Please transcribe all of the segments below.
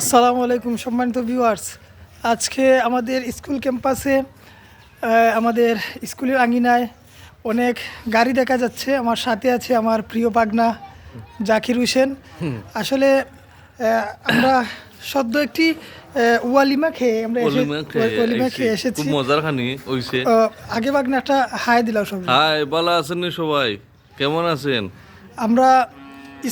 আসসালামু আলাইকুম সম্মানিত ভিউয়ার্স। আজকে আমাদের স্কুল ক্যাম্পাসে আমাদের স্কুলের আঙিনায় অনেক গাড়ি দেখা যাচ্ছে। আমার সাথে আছে আমার প্রিয় পাগনা জাকির হোসেন। আসলে আমরা সদ্য একটি ওয়ালিমা খেয়ে ওয়ালিমা খেয়ে এসেছি। খুব মজার খানি হইছে। আগে পাগনা একটা হাই দিলাম সব। হাই, ভালো আছেন নি সবাই? কেমন আছেন? আমরা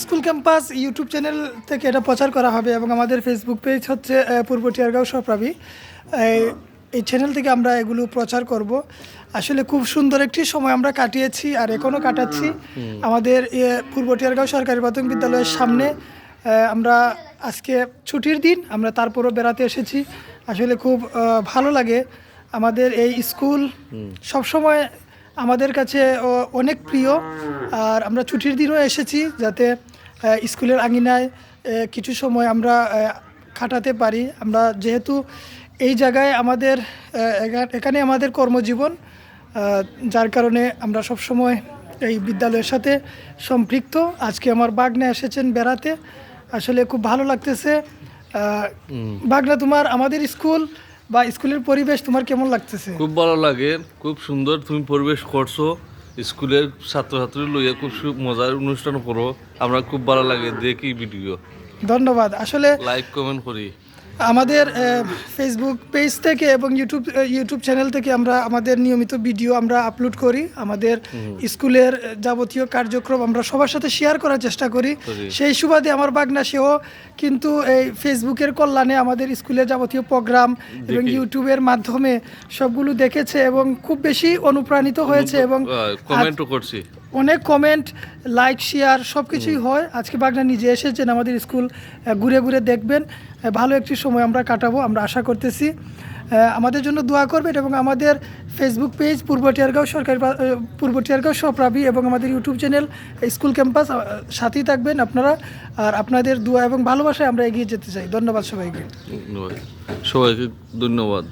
স্কুল ক্যাম্পাস ইউটিউব চ্যানেল থেকে এটা প্রচার করা হবে এবং আমাদের ফেসবুক পেজ হচ্ছে পূর্ব টিয়ারগাঁও স্বপ্রাবী। এই চ্যানেল থেকে আমরা এগুলো প্রচার করব। আসলে খুব সুন্দর একটি সময় আমরা কাটিয়েছি আর এখনও কাটাচ্ছি। আমাদের পূর্ব টিয়ারগাঁও সরকারি প্রাথমিক বিদ্যালয়ের সামনে আমরা আজকে ছুটির দিন, আমরা তারপরও বেড়াতে এসেছি। আসলে খুব ভালো লাগে। আমাদের এই স্কুল সবসময় আমাদের কাছে অনেক প্রিয়, আর আমরা ছুটির দিনও এসেছি যাতে স্কুলের আঙিনায় কিছু সময় আমরা কাটাতে পারি। আমরা যেহেতু এই জায়গায় আমাদের এখানে আমাদের কর্মজীবন, যার কারণে আমরা সব সময় এই বিদ্যালয়ের সাথে সম্পৃক্ত। আজকে আমার বাগনা এসেছেন বেড়াতে, আসলে খুব ভালো লাগতেছে। বাগনা, তোমার আমাদের স্কুল বা স্কুলের পরিবেশ তোমার কেমন লাগতেছে? খুব ভালো লাগে, খুব সুন্দর তুমি পরিবেশ করছো। স্কুলের ছাত্রছাত্রী লইয়া খুব মজার অনুষ্ঠান করো, আমরা খুব ভালো লাগে দেখি ভিডিও। ধন্যবাদ। আসলে লাইক কমেন্ট করি। আমাদের ফেসবুক পেজ থেকে এবং ইউটিউব চ্যানেল থেকে আমরা আমাদের নিয়মিত ভিডিও আমরা আপলোড করি। আমাদের স্কুলের যাবতীয় কার্যক্রম আমরা সবার সাথে শেয়ার করার চেষ্টা করি। সেই সুবাদে আমার বাগনা সেও কিন্তু এই ফেসবুকের কল্যাণে আমাদের স্কুলের যাবতীয় প্রোগ্রাম এবং ইউটিউবের মাধ্যমে সবগুলো দেখেছে এবং খুব বেশি অনুপ্রাণিত হয়েছে এবং কমেন্টও করছি। অনেক কমেন্ট, লাইক, শেয়ার সব কিছুই হয়। আজকে বাগনা নিজে এসেছেন আমাদের স্কুল ঘুরে ঘুরে দেখবেন। ভালো একটি সময় আমরা কাটাবো, আমরা আশা করতেছি। আমাদের জন্য দোয়া করবেন এবং আমাদের ফেসবুক পেজ পূর্ব টিয়ারগাঁও স্বপ্রাবী এবং আমাদের ইউটিউব চ্যানেল স্কুল ক্যাম্পাস সাথেই থাকবেন আপনারা। আর আপনাদের দোয়া এবং ভালোবাসায় আমরা এগিয়ে যেতে চাই। ধন্যবাদ সবাইকে। সবাইকে ধন্যবাদ।